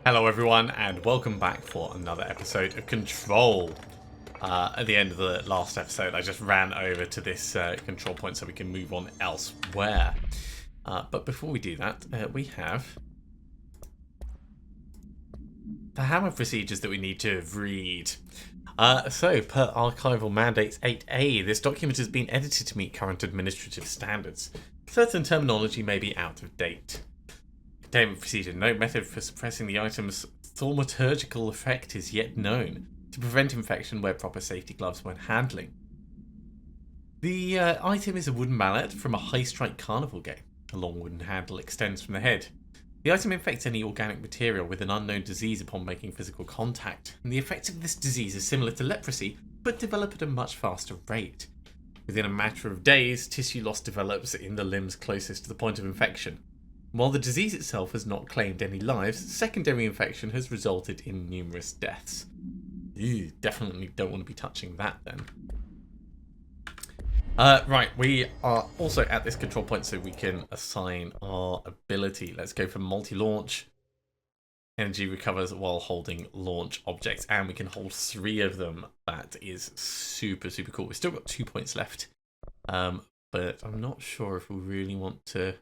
Hello everyone and welcome back for another episode of Control. At the end of the last episode I just ran over to this control point so we can move on elsewhere. But before we do that, we have the hammer procedures that we need to read. So, per Archival Mandates 8A, this document has been edited to meet current administrative standards. Certain terminology may be out of date. Containment procedure. No method for suppressing the item's thaumaturgical effect is yet known to prevent infection. Wear proper safety gloves when handling. The item is a wooden mallet from a high-strike carnival game. A long wooden handle extends from the head. The item infects any organic material with an unknown disease upon making physical contact, and the effects of this disease are similar to leprosy, but develop at a much faster rate. Within a matter of days, tissue loss develops in the limbs closest to the point of infection. While the disease itself has not claimed any lives, secondary infection has resulted in numerous deaths. You definitely don't want to be touching that then. Right, we are also at this control point so we can assign our ability. Let's go for multi-launch. Energy recovers while holding launch objects, and we can hold 3 of them. That is super, super cool. We've still got 2 points left, but I'm not sure if we really want to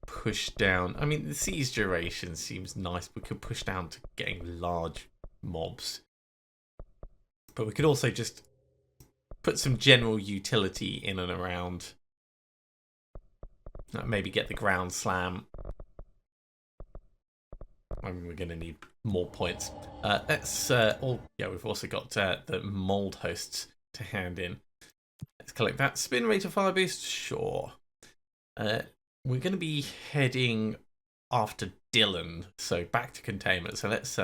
push down. I mean, the siege duration seems nice. We could push down to getting large mobs, but we could also just put some general utility in and around. Maybe get the ground slam. I mean, we're going to need more points. We've also got the mold hosts to hand in. Let's collect that. Spin rate of fire boost, sure. We're going to be heading after Dylan, so back to containment. So let's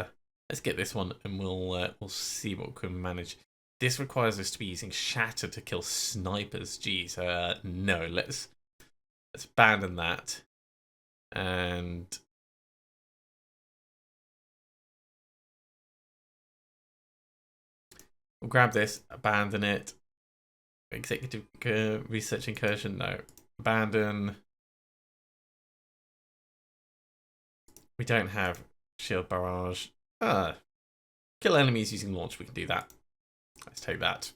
get this one, and we'll see what we can manage. This requires us to be using shatter to kill snipers. Geez, no. Let's abandon that, and we'll grab this, abandon it. Executive research incursion, no. Abandon. We don't have shield barrage. Kill enemies using launch, we can do that. Let's take that.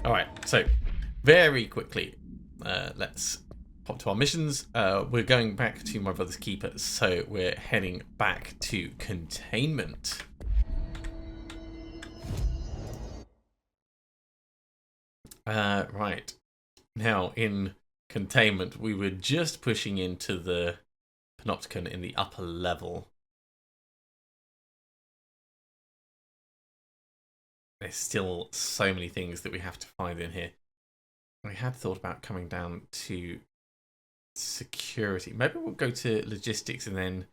Alright, so very quickly, let's pop to our missions. We're going back to my brother's keeper, so we're heading back to containment. Right. Now, in containment, we were just pushing into the Panopticon in the upper level. There's still so many things that we have to find in here. I had thought about coming down to security. Maybe we'll go to logistics and then...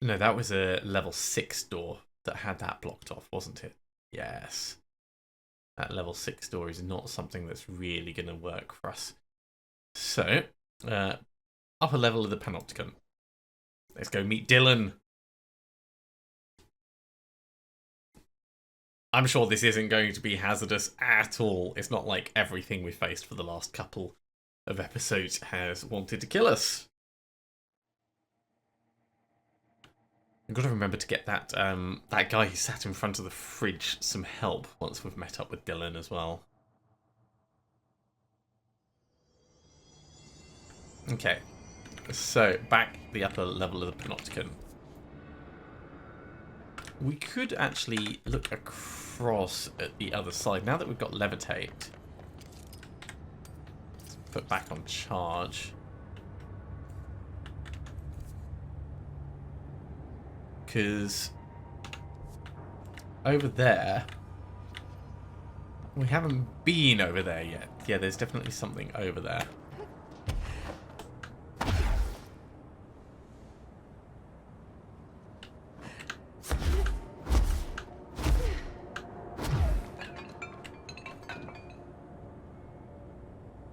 No, that was a level 6 door that had that blocked off, wasn't it? Yes. That level 6 door is not something that's really going to work for us. So, upper level of the Panopticon. Let's go meet Dylan. I'm sure this isn't going to be hazardous at all. It's not like everything we've faced for the last couple of episodes has wanted to kill us. I've got to remember to get that that guy who sat in front of the fridge some help once we've met up with Dylan as well. Okay, so back the upper level of the Panopticon. We could actually look across at the other side. Now that we've got levitate, let's put back on charge. Because over there, we haven't been over there yet. Yeah, there's definitely something over there.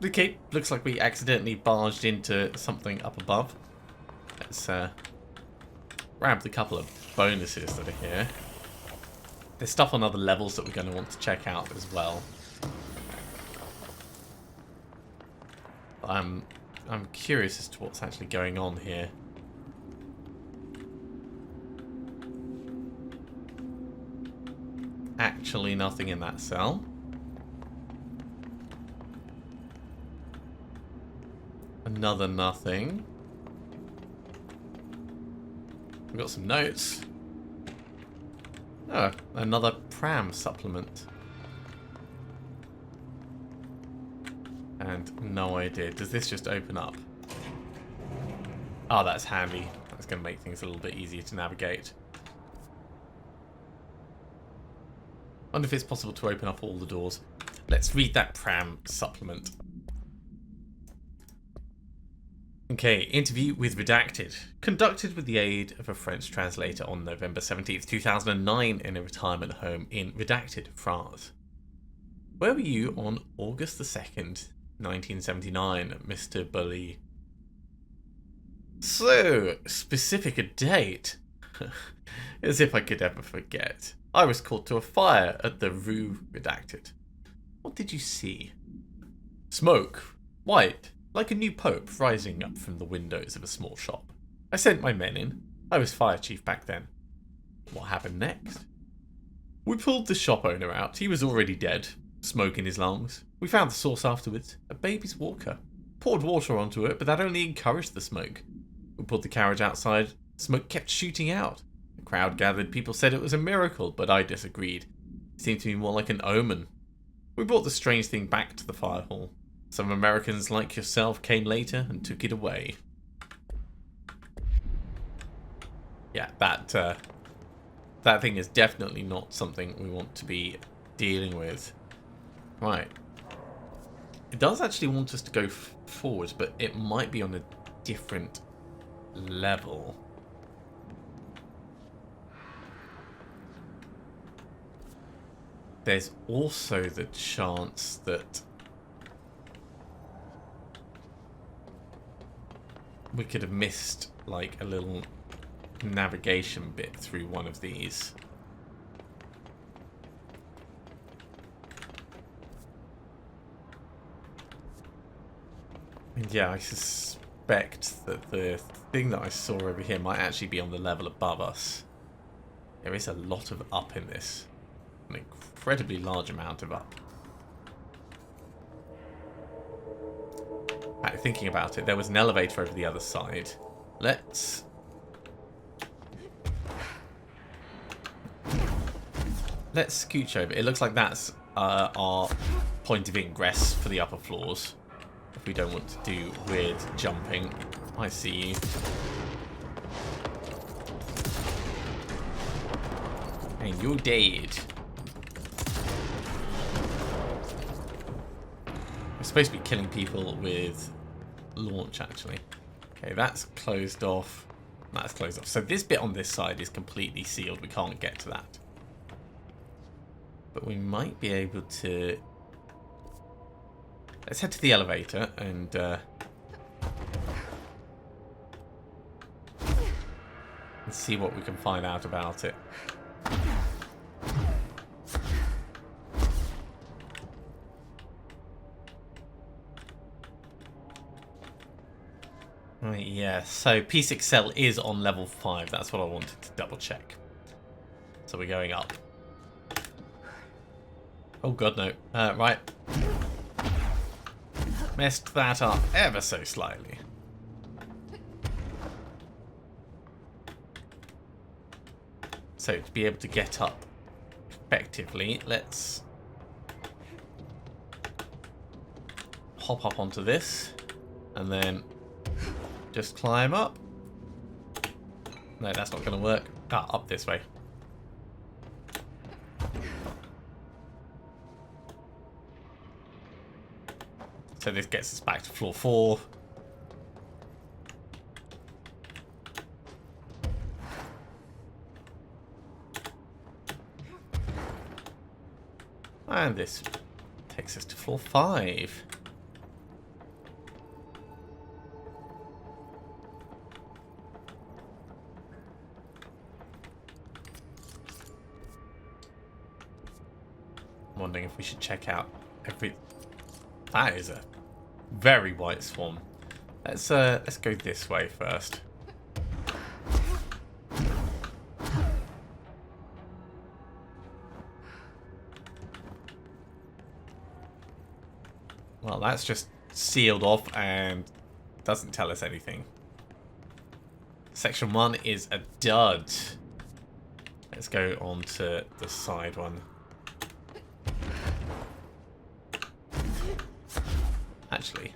Okay, looks like we accidentally barged into something up above. Let's grab the couple of bonuses that are here. There's stuff on other levels that we're going to want to check out as well. I'm I'm curious as to what's actually going on here. Actually nothing in that cell. Another nothing. We've got some notes. Oh, another pram supplement. And no idea. Does this just open up? Oh, that's handy. That's going to make things a little bit easier to navigate. Wonder if it's possible to open up all the doors. Let's read that pram supplement. Okay, interview with Redacted. Conducted with the aid of a French translator on November 17th, 2009 in a retirement home in Redacted, France. Where were you on August the 2nd, 1979, Mr. Bully? So, specific a date. As if I could ever forget. I was called to a fire at the Rue Redacted. What did you see? Smoke. White. Like a new pope rising up from the windows of a small shop. I sent my men in. I was fire chief back then. What happened next? We pulled the shop owner out. He was already dead. Smoke in his lungs. We found the source afterwards. A baby's walker. Poured water onto it, but that only encouraged the smoke. We pulled the carriage outside. Smoke kept shooting out. The crowd gathered. People said it was a miracle, but I disagreed. It seemed to me more like an omen. We brought the strange thing back to the fire hall. Some Americans like yourself came later and took it away. Yeah, that thing is definitely not something we want to be dealing with. Right. It does actually want us to go forward, but it might be on a different level. There's also the chance that we could have missed like a little navigation bit through one of these. And yeah, I suspect that the thing that I saw over here might actually be on the level above us. There is a lot of up in this. An incredibly large amount of up. Thinking about it, there was an elevator over the other side. Let's scooch over. It looks like that's our point of ingress for the upper floors. If we don't want to do weird jumping. I see you. And you're dead. We're supposed to be killing people with launch, actually. Okay, that's closed off. That's closed off. So this bit on this side is completely sealed. We can't get to that. But we might be able to... Let's head to the elevator and see what we can find out about it. Right, yeah, so P6 cell is on level 5. That's what I wanted to double check. So we're going up. Oh god, no. Right. Messed that up ever so slightly. So to be able to get up effectively, let's hop up onto this and then just climb up. No, that's not going to work. Ah, up this way. So this gets us back to floor 4. And this takes us to floor 5. I'm wondering if we should check out every... That is a very white swan. Let's go this way first. Well, that's just sealed off and doesn't tell us anything. Section 1 is a dud. Let's go on to the side one. Actually,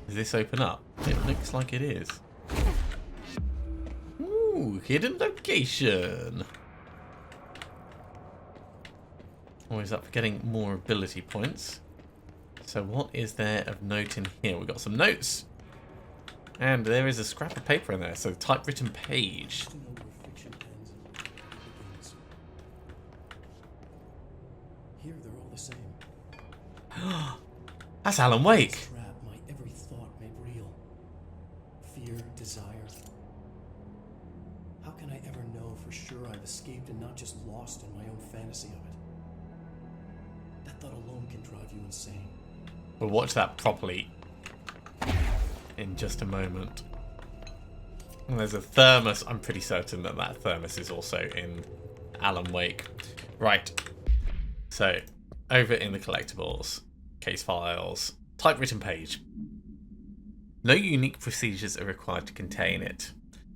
does this open up? It looks like it is. Ooh, hidden location. Always up for getting more ability points. So what is there of note in here? We've got some notes. And there is a scrap of paper in there. So typewritten page. Here they're all the same. That's Alan Wake. Trap my every thought made real. Fear, desire. How can I ever know for sure I've escaped and not just lost in my own fantasy of it? That thought alone can drive you insane. We'll watch that properly in just a moment. And there's a thermos. I'm pretty certain that that thermos is also in Alan Wake. Right. So, over in the collectibles, case files, typewritten page. No unique procedures are required to contain it.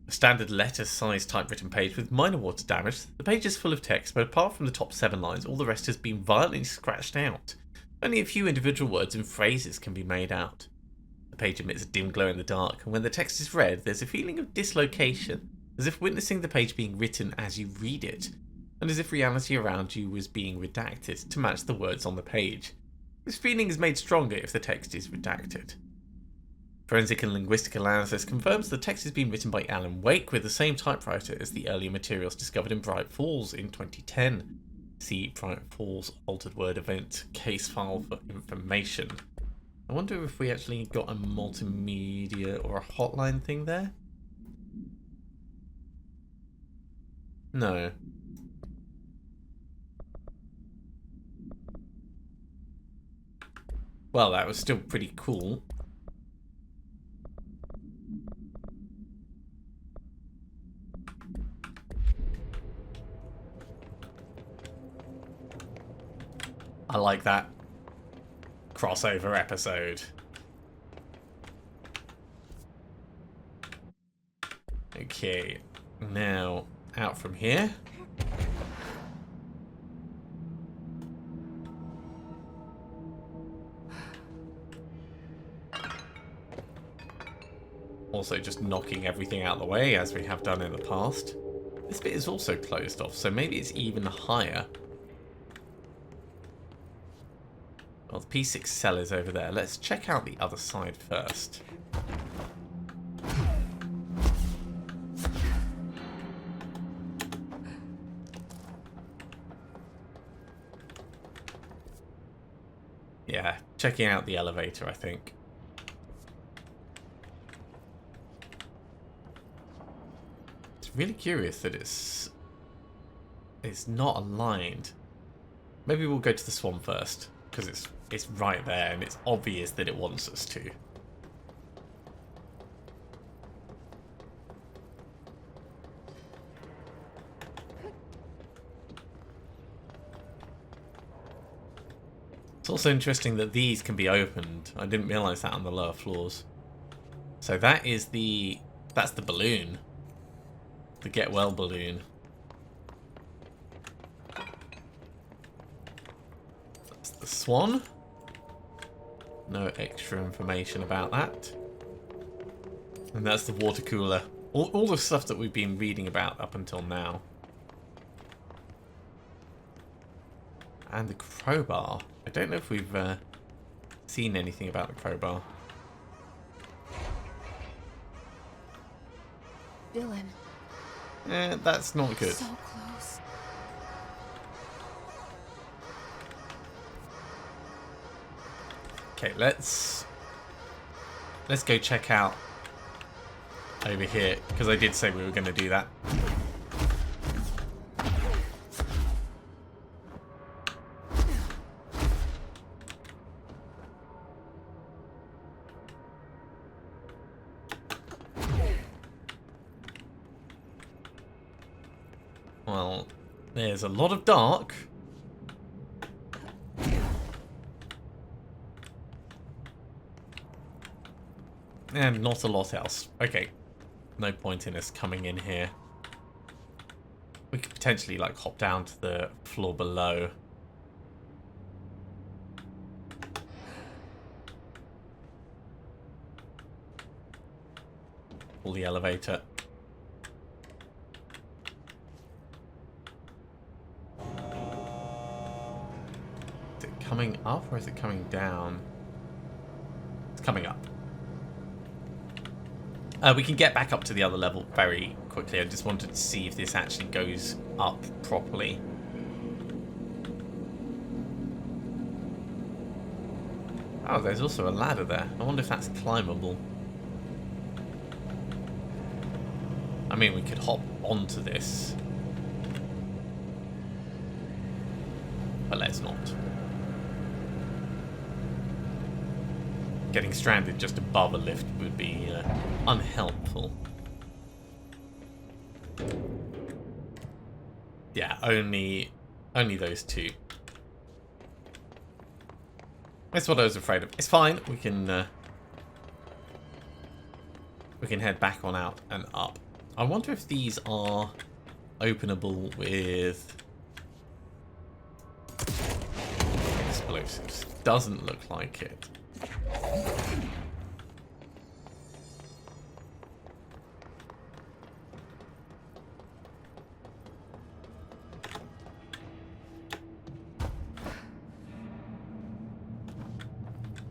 A standard letter-sized typewritten page with minor water damage. The page is full of text, but apart from the top 7 lines, all the rest has been violently scratched out. Only a few individual words and phrases can be made out. The page emits a dim glow in the dark, and when the text is read, there's a feeling of dislocation, as if witnessing the page being written as you read it, and as if reality around you was being redacted to match the words on the page. This feeling is made stronger if the text is redacted. Forensic and linguistic analysis confirms the text has been written by Alan Wake with the same typewriter as the earlier materials discovered in Bright Falls in 2010. See Bright Falls Altered Word Event case file for information. I wonder if we actually got a multimedia or a hotline thing there? No. Well, that was still pretty cool. I like that crossover episode. Okay, now out from here. Also just knocking everything out of the way as we have done in the past. This bit is also closed off, so maybe it's even higher. Well, the P6 cell is over there. Let's check out the other side first. Yeah, checking out the elevator, I think. It's really curious that it's not aligned. Maybe we'll go to the swan first, because it's right there and it's obvious that it wants us to. It's also interesting that these can be opened. I didn't realise that on the lower floors. So that is that's the balloon. The get well balloon. That's the swan. No extra information about that. And that's the water cooler. All the stuff that we've been reading about up until now. And the crowbar. I don't know if we've seen anything about the crowbar. Villain. That's not good. So close. Okay, let's go check out over here, because I did say we were going to do that. There's a lot of dark. And not a lot else. Okay. No point in us coming in here. We could potentially, like, hop down to the floor below. Pull the elevator. Is it coming up or is it coming down? It's coming up. We can get back up to the other level very quickly. I just wanted to see if this actually goes up properly. Oh, there's also a ladder there. I wonder if that's climbable. I mean, we could hop onto this. But let's not. Getting stranded just above a lift would be unhelpful. Yeah, only those two. That's what I was afraid of. It's fine. We can head back on out and up. I wonder if these are openable with explosives. Doesn't look like it.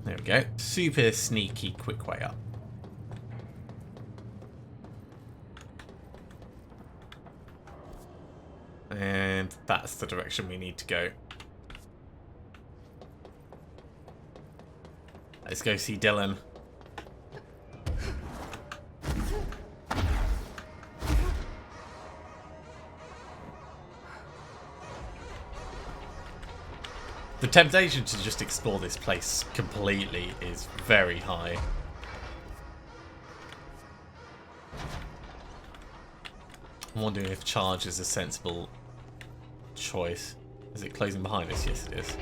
There we go. Super sneaky, quick way up. And that's the direction we need to go. Let's go see Dylan. The temptation to just explore this place completely is very high. I'm wondering if charge is a sensible choice. Is it closing behind us? Yes, it is.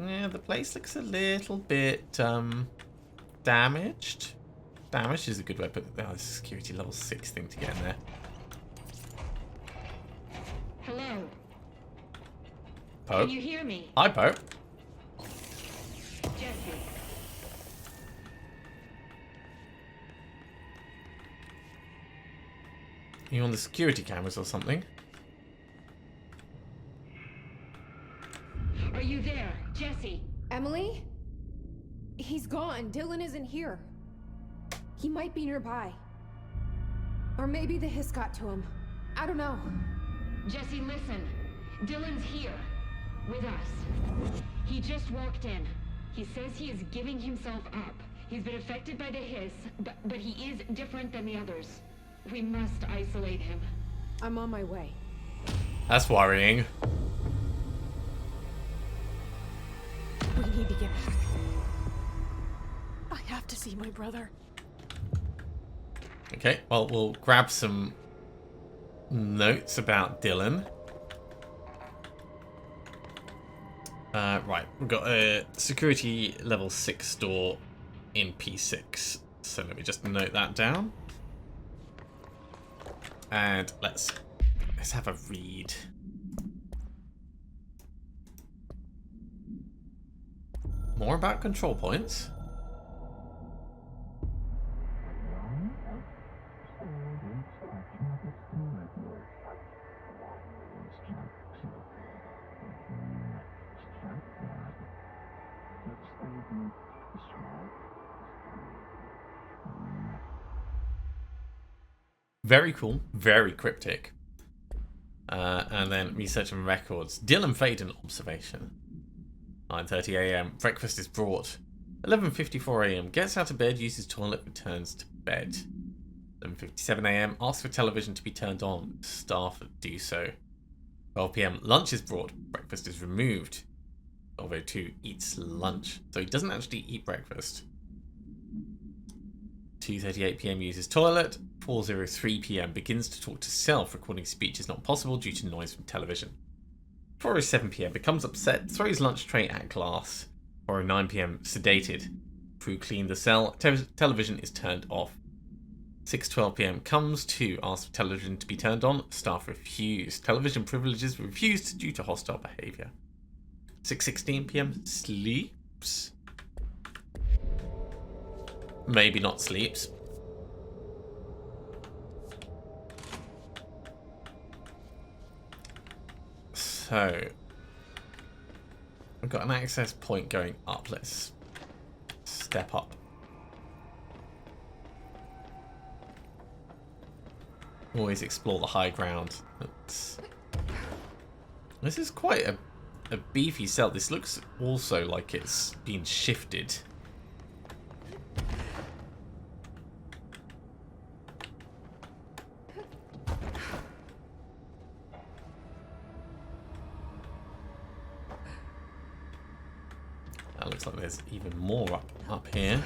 Yeah, the place looks a little bit damaged. Damaged is a good way, but oh, this security level 6 thing to get in there. Hello. Pope. Can you hear me? Hi, Pope. Jesse. Are you on the security cameras or something? Are you there? Jesse. Emily? He's gone. Dylan isn't here. He might be nearby. Or maybe the hiss got to him. I don't know. Jesse, listen. Dylan's here. With us. He just walked in. He says he is giving himself up. He's been affected by the hiss, but he is different than the others. We must isolate him. I'm on my way. That's worrying. We need to get back. I have to see my brother. Okay, well, we'll grab some notes about Dylan. Right, we've got a security level 6 door in P6. So let me just note that down. And let's have a read. More about control points. Very cool, very cryptic. And then research and records. Dylan Faden observation. 9:30 a.m. Breakfast is brought. 11:54 a.m. Gets out of bed, uses toilet, returns to bed. 11:57 a.m. Asks for television to be turned on. Staff do so. 12 p.m. Lunch is brought. Breakfast is removed. 12:02 eats lunch. So he doesn't actually eat breakfast. 2:38 PM uses toilet. 4:03 PM begins to talk to self. Recording speech is not possible due to noise from television. 4:07 PM becomes upset, throws lunch tray at glass. 4:09 PM sedated. Crew clean the cell. Television is turned off. 6:12 PM comes to ask for television to be turned on. Staff refuse. Television privileges refused due to hostile behaviour. 6:16 PM sleeps. Maybe not sleeps. So we've got an access point going up. Let's step up. Always explore the high ground. This is quite a beefy cell. This looks also like it's been shifted. That looks like there's even more up here.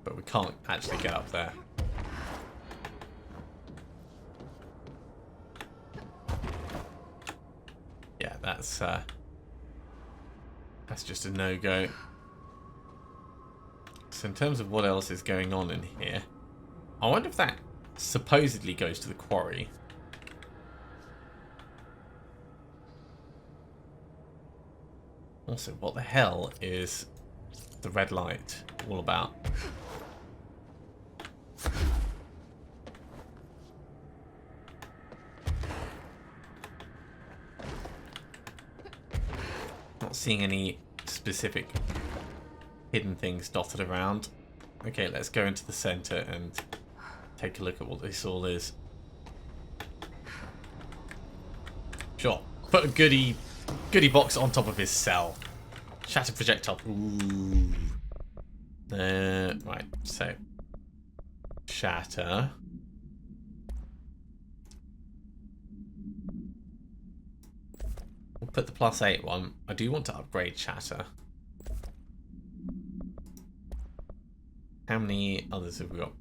But we can't actually get up there. Yeah, that's just a no-go. So in terms of what else is going on in here, I wonder if that supposedly goes to the quarry. Also, what the hell is the red light all about? Not seeing any specific hidden things dotted around. Okay, let's go into the center and take a look at what this all is. Sure, put a goodie box on top of his cell. Shatter projectile. Ooh. Right, so shatter. We'll put the +8 one. I do want to upgrade shatter. How many others have we got?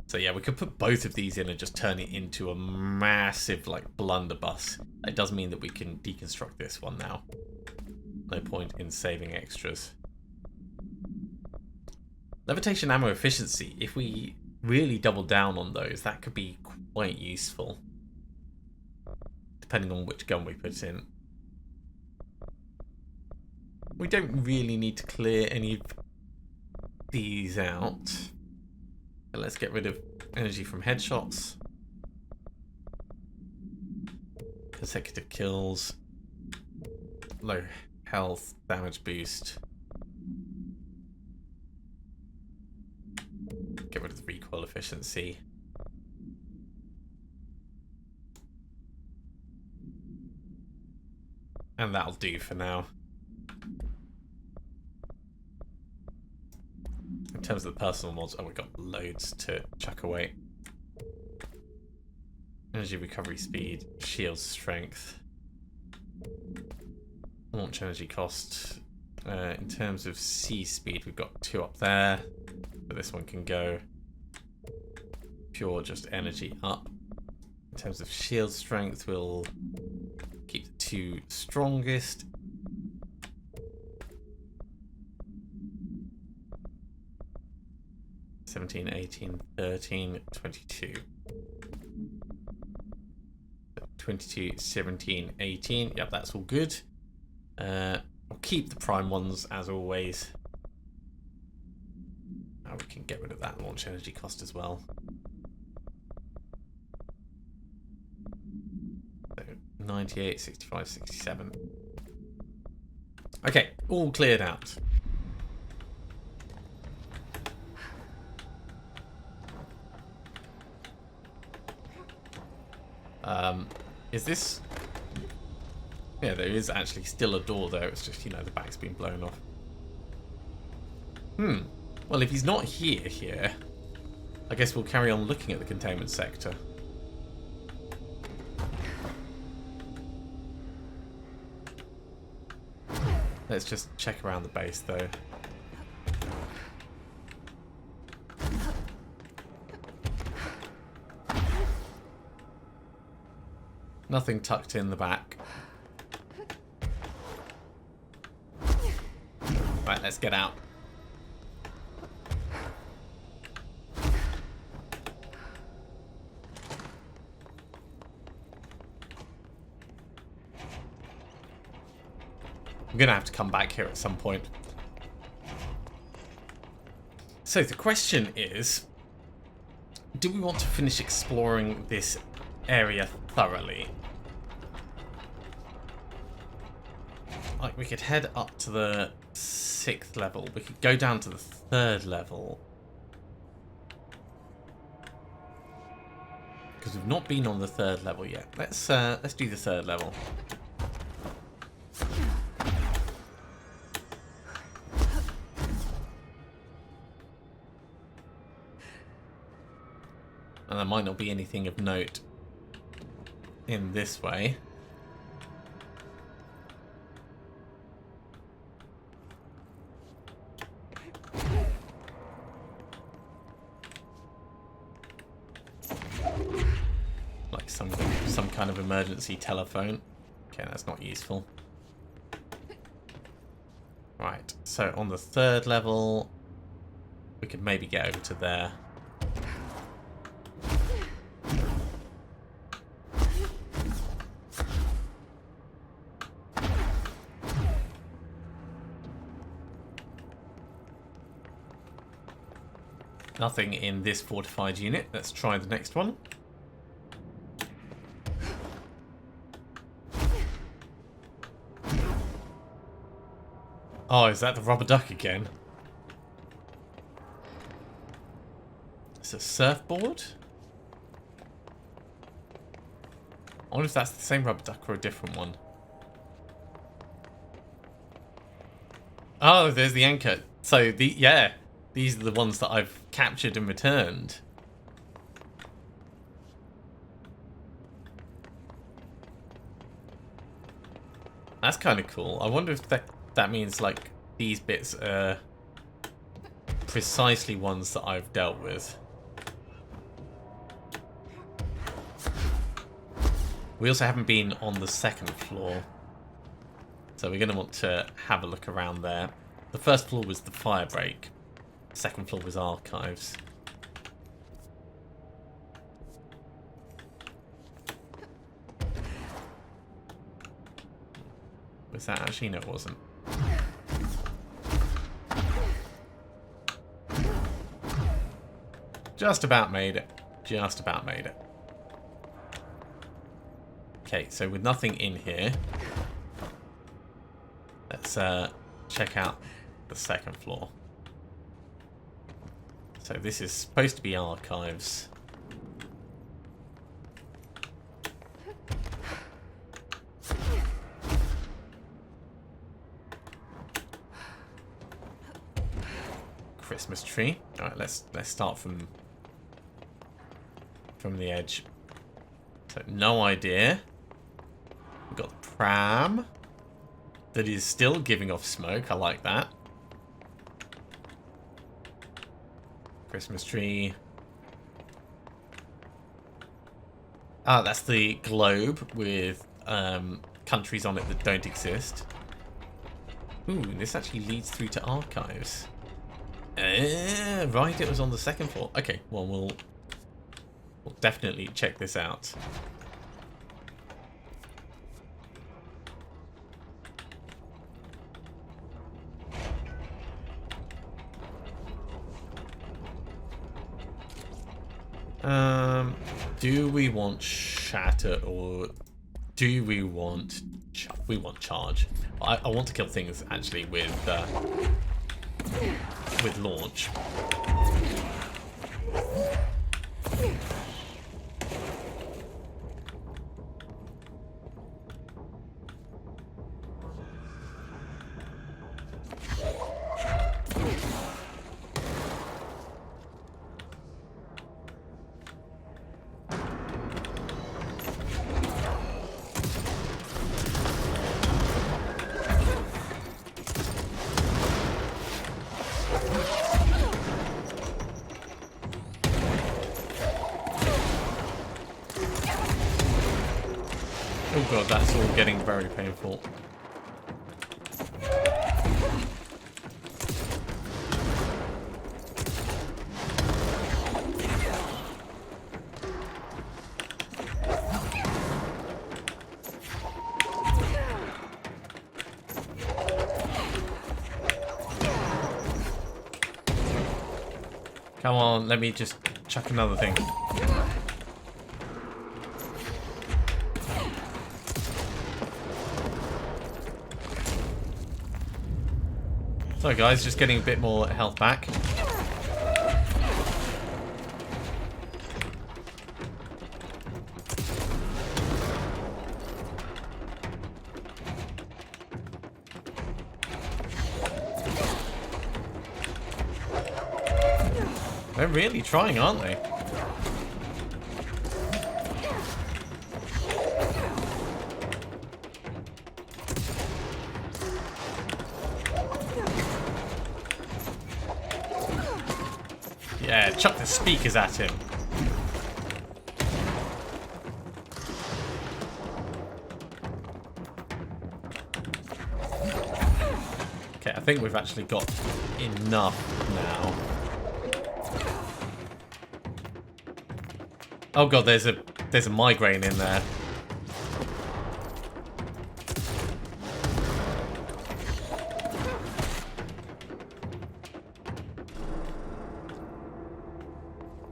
So yeah, we could put both of these in and just turn it into a massive like blunderbuss. It does mean that we can deconstruct this one now. No point in saving extras. Levitation ammo efficiency. If we really double down on those, that could be quite useful. Depending on which gun we put in. We don't really need to clear any of these out. But let's get rid of energy from headshots. Consecutive kills. Low health, damage boost. Get rid of the recoil efficiency. And that'll do for now. In terms of the personal mods, oh, we've got loads to chuck away. Energy recovery speed, shield strength, launch energy cost. In terms of C speed, we've got 2 up there, but this one can go. Pure just energy up. In terms of shield strength, we'll keep the 2 strongest. $17, $18, $13, $22. 22, 17, 18. Yep, that's all good. I'll keep the prime ones as always. Now we can get rid of that launch energy cost as well. So 98, 65, 67. Okay, all cleared out. Is this... Yeah, there is actually still a door there. It's just, you know, the back's been blown off. Well, if he's not here, I guess we'll carry on looking at the containment sector. Let's just check around the base, though. Nothing tucked in the back. Right, let's get out. I'm gonna have to come back here at some point. So the question is, do we want to finish exploring this area thoroughly? Like, we could head up to the 6th level. We could go down to the 3rd level. Because we've not been on the 3rd level yet. Let's do the 3rd level. And there might not be anything of note in this way. Like some kind of emergency telephone. Okay, that's not useful. Right, so on the 3rd level, we could maybe get over to there. Nothing in this fortified unit. Let's try the next one. Oh, is that the rubber duck again? It's a surfboard? I wonder if that's the same rubber duck or a different one. Oh, there's the anchor. So, yeah. These are the ones that I've captured and returned. That's kind of cool. I wonder if that means, like, these bits are precisely ones that I've dealt with. We also haven't been on the 2nd floor. So we're going to want to have a look around there. The 1st floor was the fire break. 2nd floor was archives. Was that actually? No, it wasn't. Just about made it. Just about made it. Okay, so with nothing in here, let's check out the 2nd floor. So this is supposed to be archives. Christmas tree. All right, let's start from the edge. So no idea. We've got the pram that is still giving off smoke. I like that. Christmas tree. Ah, that's the globe with countries on it that don't exist. Ooh, this actually leads through to archives. Right, it was on the 2nd floor. Okay, well, we'll definitely check this out. Do we want shatter or do we want charge? I want to kill things actually with launch. Oh god, that's all getting very painful. Come on, let me just chuck another thing. Sorry guys, just getting a bit more health back. They're really trying, aren't they? Yeah, chuck the speakers at him. Okay, I think we've actually got enough now. Oh god, there's a migraine in there.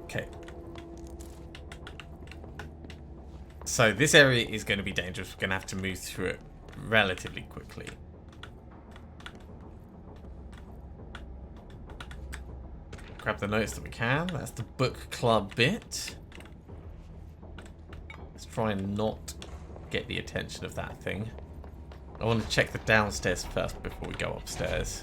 Okay. So this area is going to be dangerous. We're going to have to move through it relatively quickly. Grab the notes that we can. That's the book club bit. Let's try and not get the attention of that thing. I want to check the downstairs first before we go upstairs.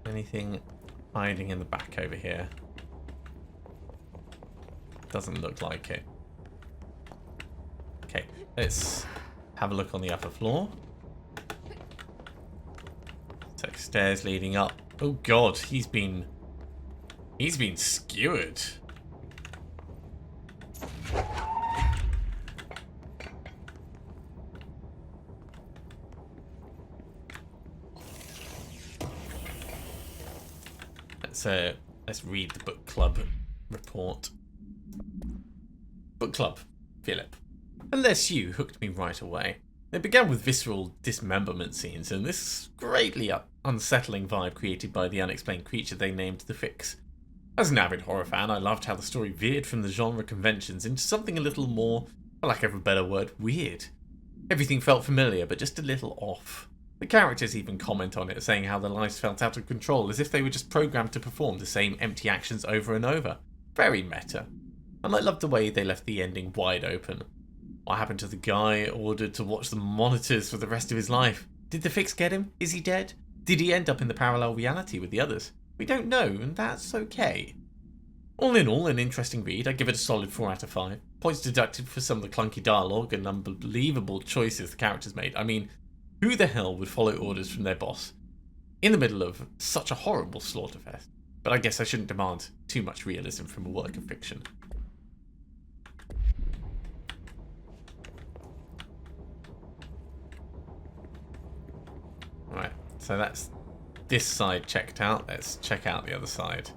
Anything hiding in the back over here? Doesn't look like it. Okay, let's have a look on the upper floor. So stairs leading up. Oh god, he's been skewered. Let's read the book club report. Book club, Philip. Unless you hooked me right away. It began with visceral dismemberment scenes and this greatly unsettling vibe created by the unexplained creature they named the Fix. As an avid horror fan, I loved how the story veered from the genre conventions into something a little more, for lack of a better word, weird. Everything felt familiar, but just a little off. The characters even comment on it, saying how their lives felt out of control, as if they were just programmed to perform the same empty actions over and over. Very meta. And I loved the way they left the ending wide open. What happened to the guy ordered to watch the monitors for the rest of his life? Did the Fix get him? Is he dead? Did he end up in the parallel reality with the others? We don't know, and that's okay. All in all, an interesting read. I give it a solid 4 out of 5. Points deducted for some of the clunky dialogue and unbelievable choices the characters made. I mean, who the hell would follow orders from their boss in the middle of such a horrible slaughterfest? But I guess I shouldn't demand too much realism from a work of fiction. Right, so that's this side checked out. Let's check out the other side.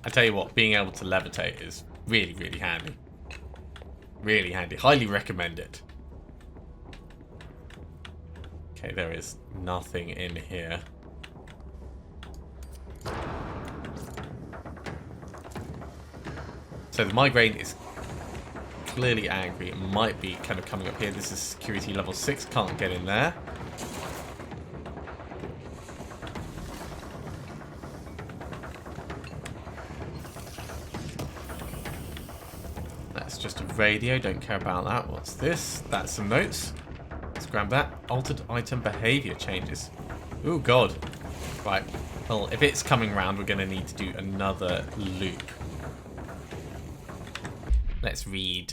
I tell you what, being able to levitate is really, really handy. Really handy. Highly recommend it. Okay, there is nothing in here. So the migraine is clearly angry. It might be kind of coming up here. This is security level 6. Can't get in there. That's just a radio. Don't care about that. What's this? That's some notes. Let's grab that. Altered item behavior changes. Oh god. Right. Well, if it's coming round, we're going to need to do another loop. Let's read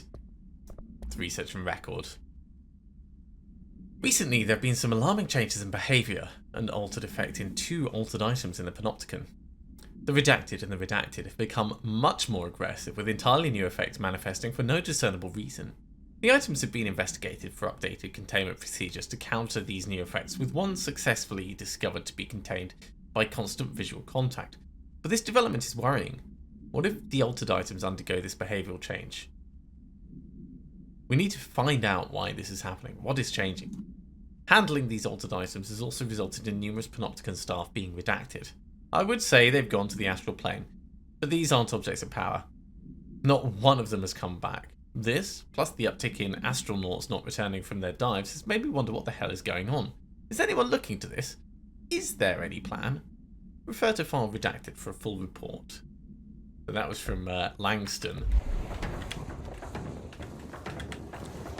the research and record. Recently, there have been some alarming changes in behaviour and altered effect in 2 altered items in the Panopticon. The Redacted and the Redacted have become much more aggressive, with entirely new effects manifesting for no discernible reason. The items have been investigated for updated containment procedures to counter these new effects, with one successfully discovered to be contained by constant visual contact. But this development is worrying. What if the altered items undergo this behavioural change? We need to find out why this is happening. What is changing? Handling these altered items has also resulted in numerous Panopticon staff being redacted. I would say they've gone to the astral plane, but these aren't objects of power. Not one of them has come back. This, plus the uptick in astronauts not returning from their dives, has made me wonder what the hell is going on. Is anyone looking to this? Is there any plan? Refer to file redacted for a full report. So that was from Langston.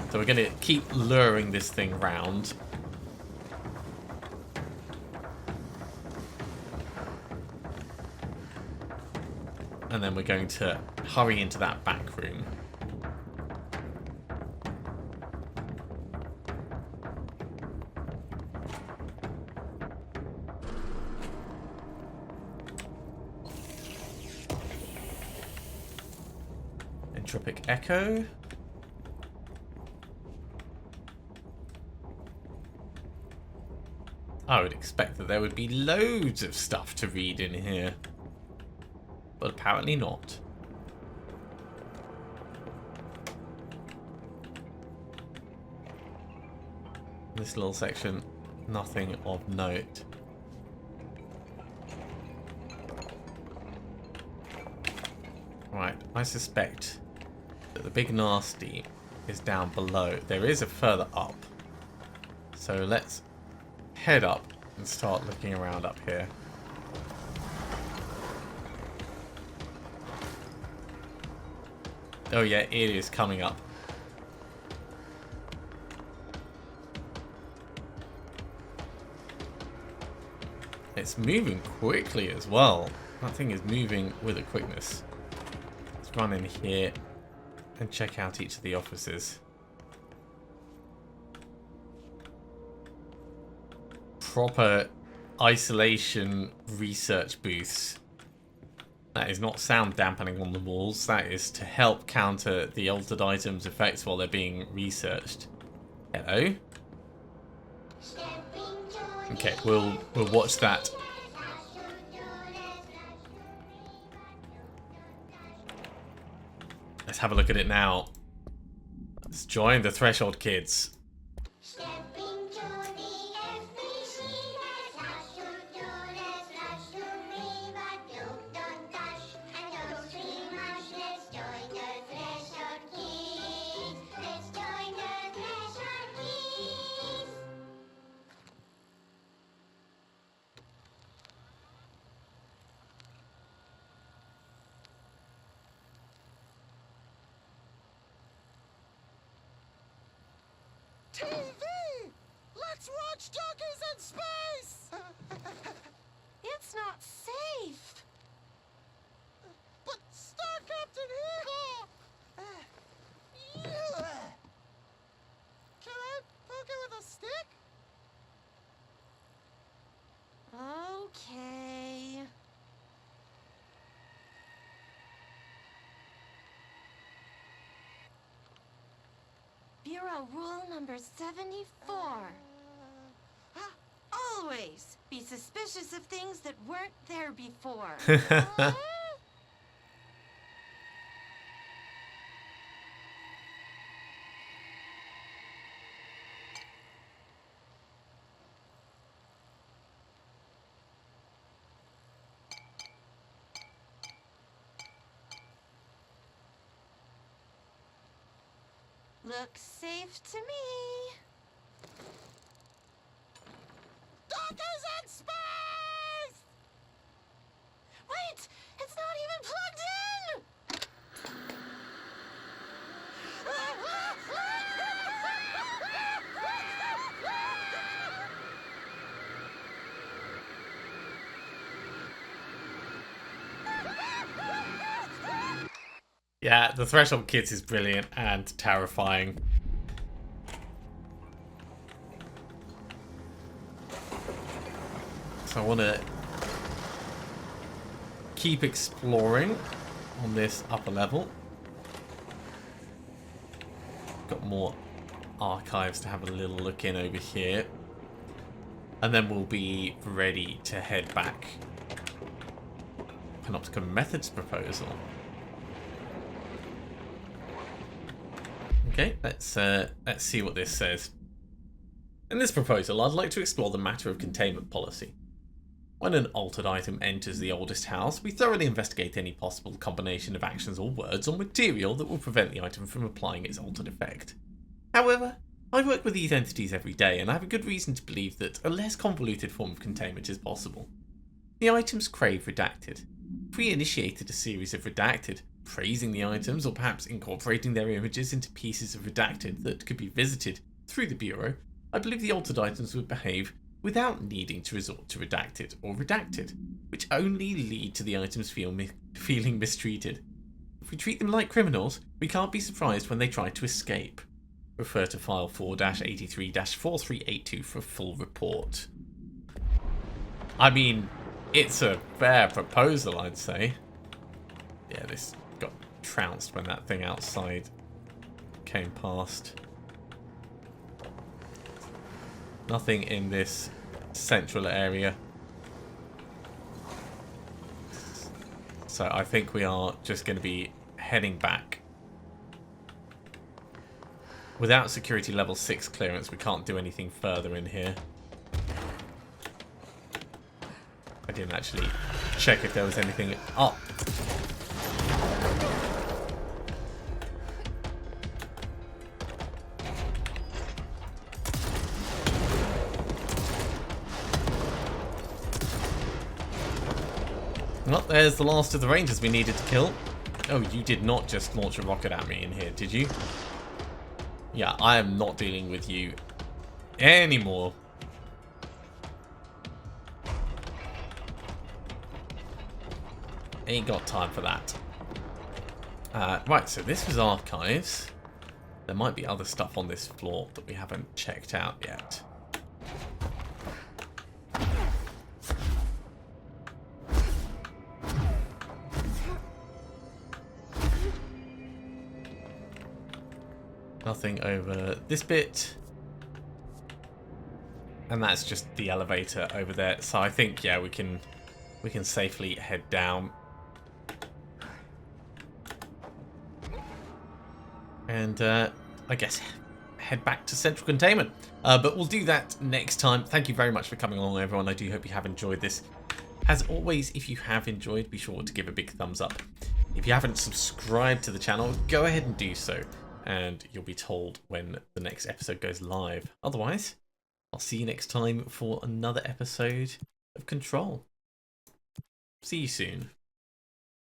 So we're going to keep luring this thing round. And then we're going to hurry into that back room. Entropic Echo. I would expect that there would be loads of stuff to read in here. But apparently not. This little section, nothing of note. Right, I suspect that the big nasty is down below. There is a further up. So let's head up and start looking around up here. Oh yeah, it is coming up. It's moving quickly as well. That thing is moving with a quickness. Let's run in here and check out each of the offices. Proper isolation research booths. That is not sound dampening on the walls. That is to help counter the altered items' effects while they're being researched. Hello. Okay, we'll watch that. Let's have a look at it now. Let's join the Threshold kids. TV! Let's watch Donkeys in Space! It's not safe. But Star Captain here! Can I poke it with a stick? Okay. Bureau rule number 74. Always be suspicious of things that weren't there before. Looks safe to me. Donkeys in space! Wait! It's not even plugged in! Yeah, the Threshold Kids is brilliant and terrifying. So I want to keep exploring on this upper level. Got more archives to have a little look in over here. And then we'll be ready to head back. Panopticon methods proposal. Okay, let's see what this says. In this proposal, I'd like to explore the matter of containment policy. When an altered item enters the oldest house, we thoroughly investigate any possible combination of actions or words or material that will prevent the item from applying its altered effect. However, I work with these entities every day, and I have a good reason to believe that a less convoluted form of containment is possible. The items crave redacted. If we initiated a series of redacted, praising the items or perhaps incorporating their images into pieces of redacted that could be visited through the Bureau, I believe the altered items would behave without needing to resort to redacted or redacted, which only lead to the items feeling mistreated. If we treat them like criminals, we can't be surprised when they try to escape. Refer to file 4-83-4382 for a full report. I mean, it's a fair proposal, I'd say. Yeah, this got trounced when that thing outside came past. Nothing in this central area. So I think we are just going to be heading back. Without security level 6 clearance, we can't do anything further in here. I didn't actually check if there was anything up. Well, there's the last of the Rangers we needed to kill. Oh, you did not just launch a rocket at me in here, did you? Yeah, I am not dealing with you anymore. Ain't got time for that. Right, so this was archives. There might be other stuff on this floor that we haven't checked out yet. Nothing over this bit. And that's just the elevator over there. So I think, yeah, we can safely head down. And I guess head back to central containment. But we'll do that next time. Thank you very much for coming along, everyone. I do hope you have enjoyed this. As always, if you have enjoyed, be sure to give a big thumbs up. If you haven't subscribed to the channel, go ahead and do so. And you'll be told when the next episode goes live. Otherwise, I'll see you next time for another episode of Control. See you soon.